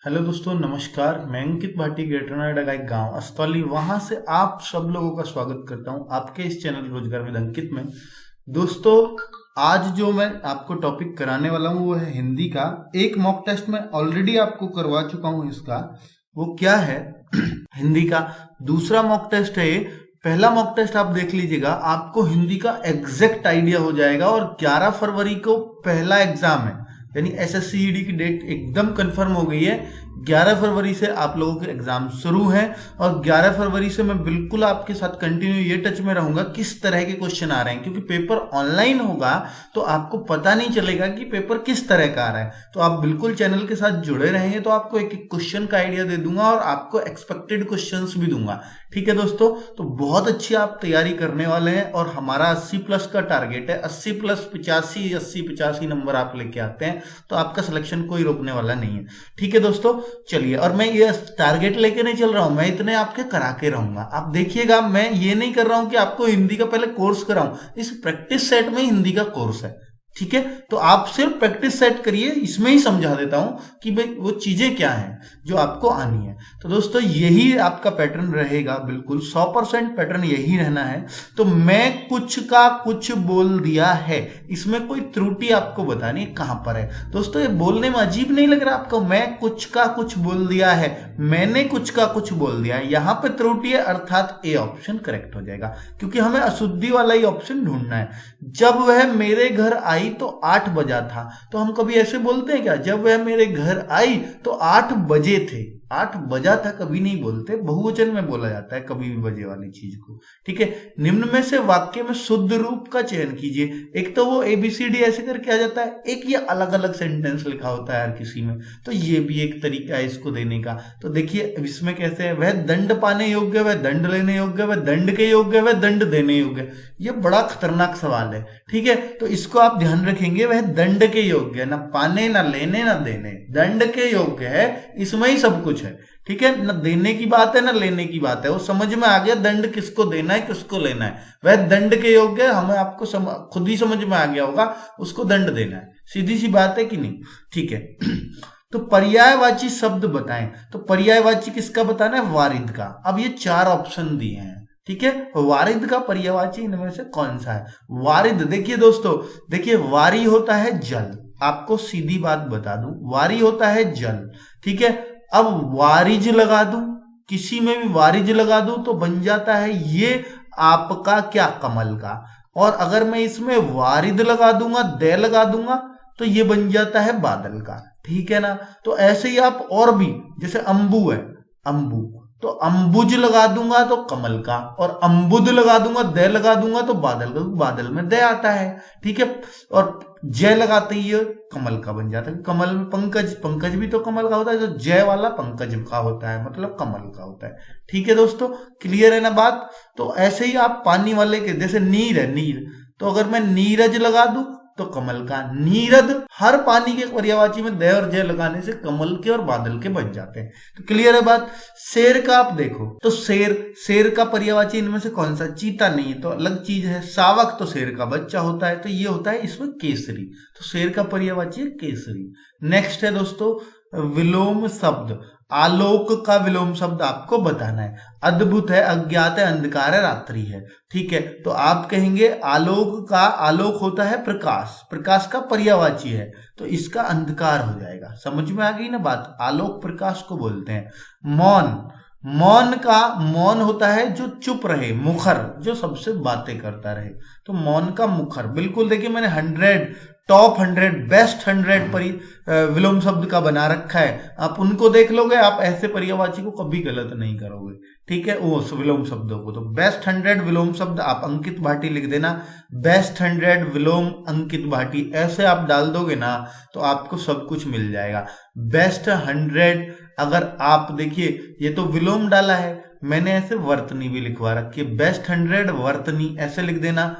Hello दोस्तों, नमस्कार। मैं अंकित भाटी, ग्रेटर नोएडा का एक गांव अस्तौली, वहां से आप सब लोगों का स्वागत करता हूं आपके इस चैनल रोजगार विद अंकित में। दोस्तों, आज जो मैं आपको टॉपिक कराने वाला हूं वो है हिंदी का। एक मॉक टेस्ट मैं ऑलरेडी आपको करवा चुका हूं इसका। वो क्या है? हिंदी का दूसरा मॉक टेस्ट है ये। पहला मॉक टेस्ट आप देख लीजिएगा, आपको हिंदी का एग्जैक्ट आइडिया हो जाएगा। और 11 फरवरी को पहला एग्जाम है, यानी एसएससीईडी की डेट एकदम कंफर्म हो गई है। 11 फरवरी से आप लोगों के एग्जाम शुरू हैं और 11 फरवरी से मैं बिल्कुल आपके साथ कंटिन्यू ये टच में रहूंगा किस तरह के क्वेश्चन आ रहे हैं, क्योंकि पेपर ऑनलाइन होगा तो आपको पता नहीं चलेगा कि पेपर किस तरह का आ रहा है। तो आप बिल्कुल चैनल के साथ जुड़े रहेंगे तो आपको एक एक क्वेश्चन का आइडिया दे दूंगा और आपको एक्सपेक्टेड क्वेश्चंस भी दूंगा। ठीक है दोस्तों, तो बहुत अच्छी आप तैयारी करने वाले हैं और हमारा 80 प्लस का टारगेट है। 80 प्लस 85, 80-85 नंबर आप लेके आते हैं तो आपका सिलेक्शन कोई रोकने वाला नहीं है। ठीक है दोस्तों, चलिए। और मैं ये टारगेट लेके नहीं चल रहा हूं, मैं इतने आपके करा के रहूंगा। आप देखिएगा, मैं ये नहीं कर रहा हूं कि आपको हिंदी का पहले कोर्स कराऊं। इस प्रैक्टिस सेट में हिंदी का कोर्स है। ठीक है, तो आप सिर्फ प्रैक्टिस सेट करिए, इसमें ही समझा देता हूं कि भाई वो चीजें क्या हैं जो आपको आनी है। तो दोस्तों, यही आपका पैटर्न रहेगा, बिल्कुल 100% पैटर्न यही रहना है। तो मैं कुछ का कुछ बोल दिया है, इसमें कोई त्रुटि आपको बतानी है कहां पर है। दोस्तों, ये बोलने में अजीब नहीं लग रहा आपको? मैं कुछ का कुछ बोल दिया है, मैंने कुछ का कुछ बोल दिया है, यहां पे त्रुटि है, अर्थात ए ऑप्शन करेक्ट हो जाएगा, क्योंकि हमें अशुद्धि वाला ही ऑप्शन ढूंढना है। जब वह मेरे घर आई तो 8 बजा था, तो हम कभी ऐसे बोलते हैं क्या? जब वह मेरे घर आई तो 8 बजे थे। 8 बजा था कभी नहीं बोलते, बहुवचन में बोला जाता है कभी भी बजे वाली चीज को। ठीक है, निम्न में से वाक्य में शुद्ध रूप का चयन कीजिए। एक तो वो ABCD ऐसे करके आ जाता है, एक ये अलग अलग सेंटेंस लिखा होता है हर किसी में, तो ये भी एक तरीका है इसको देने का। तो देखिए इसमें कैसे है, वह दंड पाने योग्य, वह दंड लेने योग्य, वह दंड के योग्य, वह दंड देने योग्य। ये बड़ा खतरनाक सवाल है। ठीक है, तो इसको आप ध्यान रखेंगे, वह दंड के योग्य है, ना पाने ना लेने ना देने, दंड के योग्य है, इसमें ही सब कुछ है। ठीक है, न देने की बात है ना लेने की बात है, वो समझ में आ गया दंड किसको देना है किसको लेना है। वह दंड के योग्य है, हमें आपको खुद ही समझ में आ गया होगा उसको दंड देना है। सीधी सी बात है कि नहीं? ठीक है। तो पर्यायवाची शब्द बताएं, तो पर्यायवाची किसका बताना है? वारिद का। अब ये 4 ऑप्शन दिए हैं। ठीक है, वारिद का पर्यायवाची इनमें से कौन सा है? वारिद, देखिए दोस्तों, देखिए वारी होता है जल, आपको सीधी बात बता दूं, वारी होता है जल। ठीक है, अब वारिज लगा दूं, किसी में भी वारिज लगा दूं तो बन जाता है ये आपका क्या? कमल का। और अगर मैं इसमें वारिद लगा दूंगा, दे लगा दूंगा, तो ये बन जाता है बादल का। ठीक है ना? तो ऐसे ही आप और भी, जैसे अंबु है, अंबु, तो अंबुज लगा दूंगा तो कमल का, और अंबुद लगा दूंगा, दे लगा दूंगा तो बादल का, बादल में दे आता है। ठीक है, और जय लगाते ही ये कमल का बन जाता है। कमल में पंकज, पंकज भी तो कमल का होता है, तो जय वाला पंकज का होता है, मतलब कमल का होता है। ठीक है दोस्तों, क्लियर है ना बात? तो ऐसे ही आप पानी वाले के, जैसे नीर है, नीर, तो अगर मैं नीरज लगा दूं तो कमल का। नीरद, हर पानी के पर्यायवाची में दे और जय लगाने से कमल के और बादल के बन जाते हैं। तो क्लियर है बात? शेर का आप देखो, तो शेर, शेर का पर्यायवाची इनमें से कौन सा? चीता नहीं है तो अलग चीज है। सावक तो शेर का बच्चा होता है, तो ये होता है इसमें केसरी, तो शेर का पर्यायवाची है केसरी। नेक्स्ट है दोस्तों विलोम शब्द। आलोक का विलोम शब्द आपको बताना है। अद्भुत है, अज्ञात है, अंधकार है, रात्रि है। ठीक है, तो आप कहेंगे आलोक का, आलोक होता है प्रकाश, प्रकाश का पर्यायवाची है, तो इसका अंधकार हो जाएगा। समझ में आ गई ना बात? आलोक प्रकाश को बोलते हैं। मौन, मौन का, मौन होता है जो चुप रहे, मुखर जो सबसे बातें करता रहे, तो मौन का मुखर। बिल्कुल देखिए, मैंने 100 टॉप 100 बेस्ट 100 विलोम शब्द का बना रखा है, आप उनको देख लोगे, आप ऐसे पर्यायवाची को कभी गलत नहीं करोगे। ठीक है, वो विलोम शब्दों को, तो बेस्ट 100 विलोम शब्द आप अंकित भाटी लिख देना, बेस्ट 100 विलोम अंकित भाटी, ऐसे आप डाल दोगे ना तो आपको सब कुछ मिल जाएगा। बेस्ट 100, अगर आप देखिए ये तो विलोम डाला है, मैंने ऐसे वर्तनी भी लिखवा रखी है, बेस्ट 100 वर्तनी ऐसे लिख देना।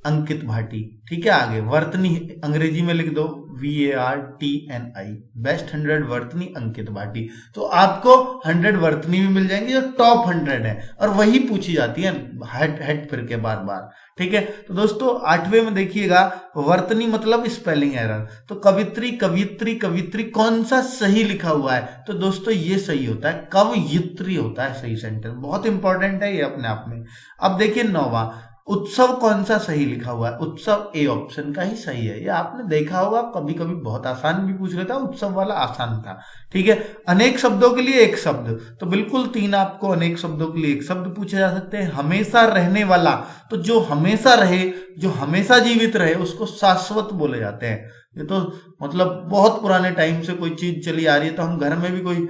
अंकित भाटी। ठीक है, आगे वर्तनी अंग्रेजी में लिख दो VARTNI, बेस्ट 100 वर्तनी अंकित भाटी। तो आपको 100 वर्तनी भी मिल जाएंगी जो टॉप 100 है, और वही पूछी जाती है हेड फिर के बार बार। ठीक है, तो दोस्तों 8वें में देखिएगा वर्तनी मतलब स्पेलिंग एरर। तो कवित्री कवित्री कवित्री कौन सा सही लिखा हुआ है? तो दोस्तों ये सही होता है, कवयित्री होता है सही सेंटेंस, बहुत इंपॉर्टेंट है ये अपने आप में। अब देखिए 9वां, उत्सव कौन सा सही लिखा हुआ है? उत्सव ए ऑप्शन का ही सही है। ये आपने देखा होगा, कभी कभी बहुत आसान भी पूछ लेता, उत्सव वाला आसान था। ठीक है, अनेक शब्दों के लिए एक शब्द, तो बिल्कुल 3 आपको अनेक शब्दों के लिए एक शब्द पूछे जा सकते हैं। हमेशा रहने वाला, तो जो हमेशा रहे, जो हमेशा जीवित रहे, उसको शाश्वत बोले जाते हैं। ये तो मतलब बहुत पुराने टाइम से कोई चीज चली आ रही है, तो हम घर में भी कोई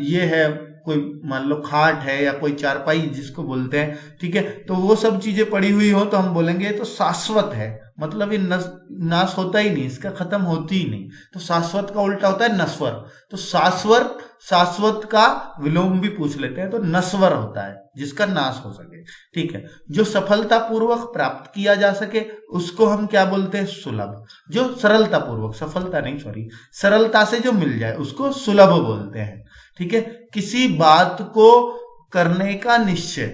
ये है, कोई मान लो खाट है या कोई चारपाई जिसको बोलते हैं, ठीक है, तो वो सब चीजें पड़ी हुई हो तो हम बोलेंगे तो शाश्वत है, मतलब ये नाश होता ही नहीं, इसका खत्म होती ही नहीं। तो शाश्वत का उल्टा होता है नश्वर। तो शाश्वत का विलोम भी पूछ लेते हैं, तो नश्वर होता है जिसका नाश हो सके। ठीक है, जो सफलता पूर्वक प्राप्त किया जा सके उसको हम क्या बोलते हैं? सुलभ। जो सरलता पूर्वक, सफलता नहीं सॉरी, सरलता से जो मिल जाए उसको सुलभ बोलते हैं। ठीक है, किसी बात को करने का निश्चय,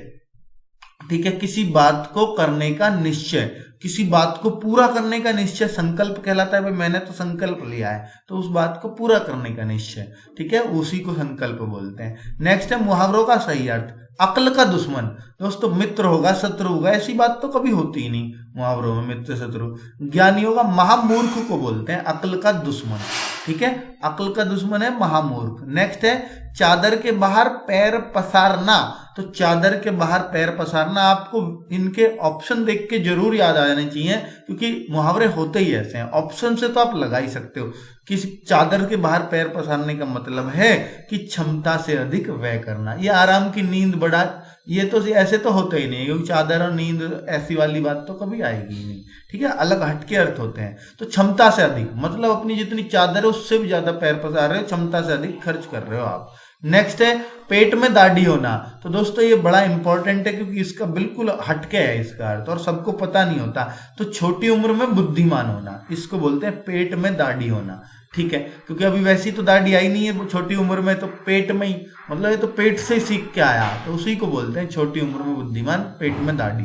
ठीक है, किसी बात को करने का निश्चय, किसी बात को पूरा करने का निश्चय संकल्प कहलाता है। भाई मैंने तो संकल्प लिया है, तो उस बात को पूरा करने का निश्चय, ठीक है, उसी को संकल्प बोलते हैं। नेक्स्ट है मुहावरों का सही अर्थ। अक्ल का दुश्मन, दोस्तों मित्र होगा शत्रु होगा, ऐसी बात तो कभी होती ही नहीं मुहावरों में, मित्र शत्रु। ज्ञानी होगा, महामूर्ख को बोलते हैं अक्ल का दुश्मन। ठीक है, अक्ल का दुश्मन है महामूर्ख। नेक्स्ट है चादर के बाहर पैर पसारना। तो चादर के बाहर पैर पसारना, आपको इनके ऑप्शन देख के जरूर याद आ जाने चाहिए, क्योंकि मुहावरे होते ही ऐसे हैं, ऑप्शन से तो आप लगा ही सकते हो कि चादर के बाहर पैर पसारने का मतलब है कि क्षमता से अधिक व्यय करना। ये आराम की नींद बढ़ा, ये तो ऐसे तो होता ही नहीं, क्योंकि चादर और नींद ऐसी वाली बात तो कभी आएगी ही नहीं। ठीक है, अलग हटके अर्थ होते हैं। तो क्षमता से अधिक मतलब अपनी जितनी चादर है उससे भी ज्यादा पैर पसार रहे हो, क्षमता से अधिक खर्च कर रहे हो आप। नेक्स्ट है पेट में दाढ़ी होना। तो दोस्तों ये बड़ा इंपॉर्टेंट है, क्योंकि इसका बिल्कुल हटके है इसका अर्थ, और सबको पता नहीं होता। तो छोटी उम्र में बुद्धिमान होना, इसको बोलते हैं पेट में दाढ़ी होना। ठीक है, क्योंकि अभी वैसी तो दाढ़ी आई नहीं है छोटी उम्र में, तो पेट में ही, मतलब ये तो पेट से ही सीख के आया, तो उसी को बोलते हैं छोटी उम्र में बुद्धिमान, पेट में दाढ़ी।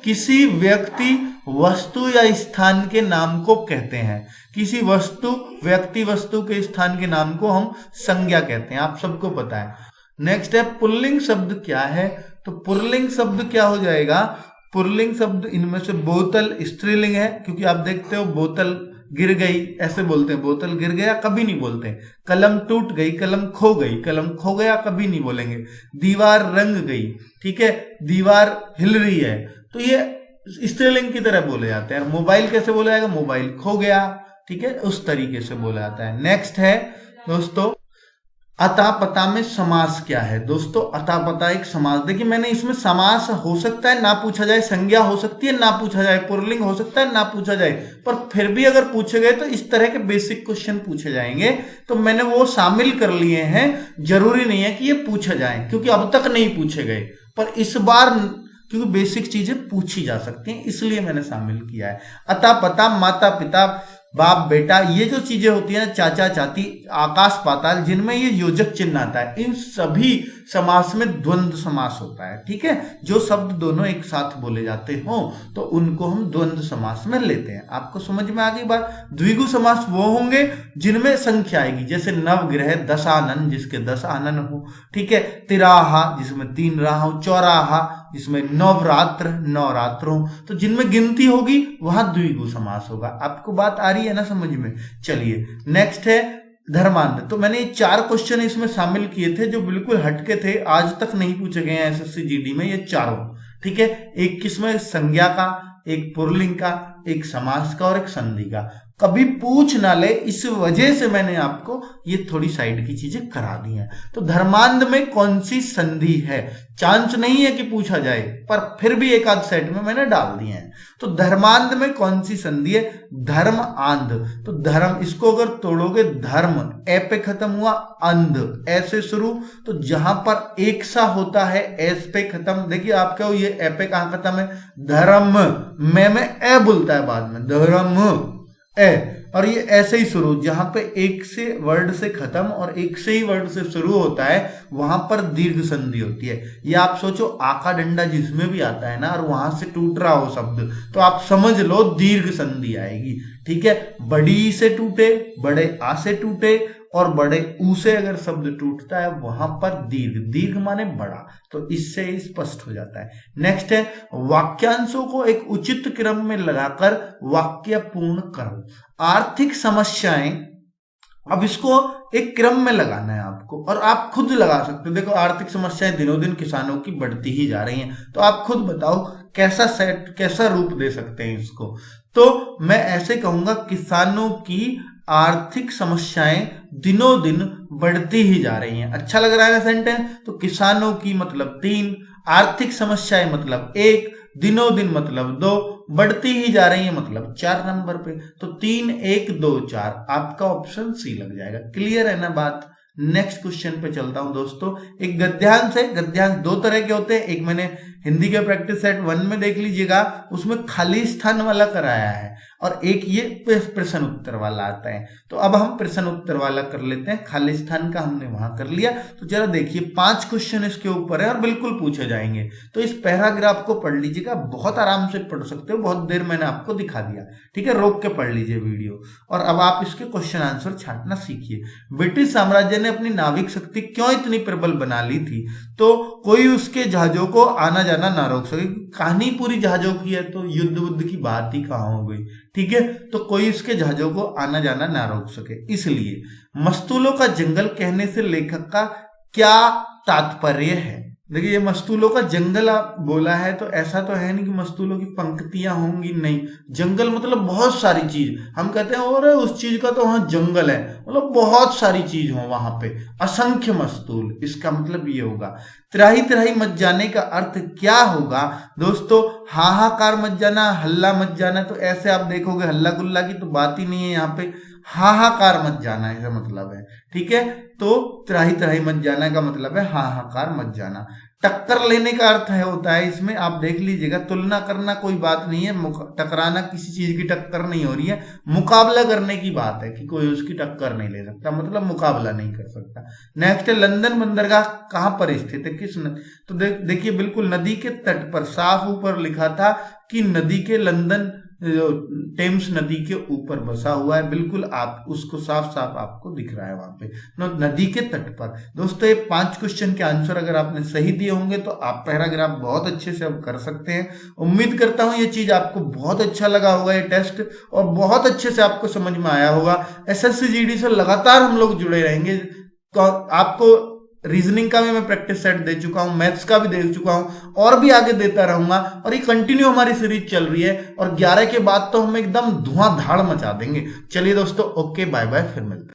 किसी व्यक्ति वस्तु या स्थान के नाम को कहते हैं। किसी वस्तु, व्यक्ति वस्तु के स्थान के नाम को हम संज्ञा कहते हैं, आप सबको पता है। नेक्स्ट है पुल्लिंग शब्द क्या है? तो पुल्लिंग शब्द क्या हो जाएगा? पुल्लिंग शब्द इनमें से बोतल स्त्रीलिंग है, क्योंकि आप देखते हो बोतल गिर गई ऐसे बोलते हैं, बोतल गिर गया कभी नहीं बोलते। कलम टूट गई, कलम खो गई, कलम खो गया कभी नहीं बोलेंगे। दीवार रंग गई, ठीक है, दीवार हिल रही है, तो ये स्त्रीलिंग की तरह बोले जाते हैं। मोबाइल कैसे बोला जाएगा? मोबाइल खो गया, ठीक है, उस तरीके से बोला जाता है। नेक्स्ट है दोस्तों अता पता में समास क्या है? दोस्तों अता पता एक समास, देखिए मैंने इसमें समास हो सकता है ना पूछा जाए, संज्ञा हो सकती है ना पूछा जाए, पुल्लिंग हो सकता है ना पूछा जाए, पर फिर भी अगर पूछे गए तो इस तरह के बेसिक क्वेश्चन पूछे जाएंगे, तो मैंने वो शामिल कर लिए हैं। जरूरी नहीं है कि ये पूछे जाए, क्योंकि अब तक नहीं पूछे गए, पर इस बार क्योंकि बेसिक चीजें पूछी जा सकती हैं, इसलिए मैंने शामिल किया है। अता पता, माता पिता, बाप बेटा, ये जो चीजें होती है ना, चाचा चाची, आकाश पाताल, जिनमें ये योजक चिन्ह आता है, इन सभी समास में द्वंद्व समास होता है। ठीक है, जो शब्द दोनों एक साथ बोले जाते हो तो उनको हम द्वंद्व समास में लेते हैं। आपको समझ में आ गई बात? द्विगु समास वो होंगे जिनमें संख्या आएगी, जैसे नवग्रह, दशानन जिसके 10 आनन हो, ठीक है, तिराहा जिसमें 3 राह हो, चौराहा जिसमें नवरात्र 9 रात्र हो, तो जिनमें गिनती होगी वहां द्विगु समास होगा। आपको बात आ रही है ना समझ में? चलिए नेक्स्ट है धर्मांध। तो मैंने 4 क्वेश्चन इसमें शामिल किए थे जो बिल्कुल हटके थे, आज तक नहीं पूछे गए हैं एसएससी जीडी में, ये चारों। ठीक है, एक किसमें? संज्ञा का, एक पुल्लिंग का, एक समास का और एक संधि का। कभी पूछ ना ले, इस वजह से मैंने आपको ये थोड़ी साइड की चीजें करा दी हैं। तो धर्मांध में कौन सी संधि है, चांस नहीं है कि पूछा जाए, पर फिर भी एक आध सेट में मैंने डाल दिए हैं। तो धर्मांध में कौन सी संधि है, धर्म आंध। तो धर्म, इसको अगर तोड़ोगे, धर्म ए पे खत्म हुआ, अंध ऐसे शुरू, तो जहां पर एक सा होता है एस पे खत्म। देखिए आप क्या हो, ये ए पे कहां खत्म है, धर्म में ए बोलता है बाद में, धर्म ए, और ये ऐसे ही शुरू, जहां पे एक से वर्ड से खत्म और एक से ही वर्ड से शुरू होता है वहां पर दीर्घ संधि होती है। ये आप सोचो आका डंडा जिसमें भी आता है ना, और वहां से टूट रहा हो शब्द, तो आप समझ लो दीर्घ संधि आएगी। ठीक है, बड़ी से टूटे, बड़े आ से टूटे, और बड़े ऊ से अगर शब्द टूटता है वहां पर दीर्घ, दीर्घ माने बड़ा, तो इससे स्पष्ट हो जाता है। नेक्स्ट है, वाक्यांशों को एक उचित क्रम में लगाकर वाक्य पूर्ण करो। आर्थिक समस्याएं, अब इसको एक क्रम में लगाना है आपको, और आप खुद लगा सकते हो। देखो आर्थिक समस्याएं दिनों दिन किसानों की बढ़ती ही जा रही हैं, तो आप खुद बताओ कैसा सेट, कैसा रूप दे सकते हैं इसको। तो मैं ऐसे कहूंगा, किसानों की आर्थिक समस्याएं दिनों दिन बढ़ती ही जा रही हैं। अच्छा लग रहा है ना सेंटेंस। तो किसानों की मतलब 3, आर्थिक समस्याएं मतलब 1, दिनों दिन मतलब 2, बढ़ती ही जा रही है मतलब 4 नंबर पे। तो 3 1 2 4 आपका ऑप्शन सी लग जाएगा। क्लियर है ना बात। नेक्स्ट क्वेश्चन पे चलता हूं दोस्तों। एक गद्यांश है। गद्यांश 2 तरह के होते हैं, एक मैंने हिंदी के प्रैक्टिस सेट 1 में देख लीजिएगा, उसमें खाली स्थान वाला कराया है, और एक ये प्रश्न उत्तर वाला आता है। तो अब हम प्रश्न उत्तर वाला कर लेते हैं, खाली स्थान का हमने वहां कर लिया। तो जरा देखिए 5 क्वेश्चन इसके ऊपर है और बिल्कुल पूछे जाएंगे। तो इस पैराग्राफ को पढ़ लीजिएगा, बहुत आराम से पढ़ सकते हो, बहुत देर मैंने आपको दिखा दिया। ठीक है, रोक के पढ़ लीजिए वीडियो, और अब आप इसके क्वेश्चन आंसर छांटना सीखिए। ब्रिटिश साम्राज्य ने अपनी नाविक शक्ति क्यों इतनी प्रबल बना ली थी? तो कोई उसके जहाजों को आना जाना ना रोक सके। कहानी पूरी जहाजों की है, तो युद्ध बुद्ध की बात ही कहां हो गई। ठीक है, तो कोई उसके जहाजों को आना जाना ना रोक सके। इसलिए मस्तूलों का जंगल कहने से लेखक का क्या तात्पर्य है? देखिए ये मस्तूलों का जंगल आप बोला है, तो ऐसा तो है नहीं कि मस्तूलों की पंक्तियां होंगी, नहीं। जंगल मतलब बहुत सारी चीज, हम कहते हैं और उस चीज का तो वहां जंगल है, मतलब बहुत सारी चीज हो वहां पे, असंख्य मस्तूल, इसका मतलब ये होगा। त्राही त्राही मच जाने का अर्थ क्या होगा दोस्तों? हाहाकार मच जाना, हल्ला मच जाना। तो ऐसे आप देखोगे हल्ला गुल्ला की तो बात ही नहीं है यहाँ पे, हाहाकार मच जाना ऐसा मतलब है। ठीक है, तो त्राही त्राही मच जाना का मतलब है हाहाकार मच जाना। टक्कर लेने का अर्थ है होता है इसमें, आप देख लीजिएगा, तुलना करना कोई बात नहीं है, टकराना, किसी चीज की टक्कर नहीं हो रही है, मुकाबला करने की बात है कि कोई उसकी टक्कर नहीं ले सकता, मतलब मुकाबला नहीं कर सकता। नेक्स्ट है, लंदन बंदरगाह कहां पर स्थित है, किस तो देखिए बिल्कुल नदी के तट पर, साफ ऊपर लिखा था कि नदी के, लंदन टेम्स नदी के ऊपर बसा हुआ है, बिल्कुल आप उसको साफ साफ आपको दिख रहा है वहां पे, नदी के तट पर। दोस्तों ये 5 क्वेश्चन के आंसर अगर आपने सही दिए होंगे तो आप पैराग्राफ बहुत अच्छे से अब कर सकते हैं। उम्मीद करता हूं ये चीज आपको बहुत अच्छा लगा होगा, ये टेस्ट, और बहुत अच्छे से आपको समझ में आया होगा। एसएससी जीडी से लगातार हम लोग जुड़े रहेंगे। आपको रीजनिंग का भी मैं प्रैक्टिस सेट दे चुका हूं, मैथ्स का भी दे चुका हूं, और भी आगे देता रहूंगा, और ये कंटिन्यू हमारी सीरीज चल रही है। और 11 के बाद तो हम एकदम धुआंधार मचा देंगे। चलिए दोस्तों, ओके, बाय बाय, फिर मिलते हैं।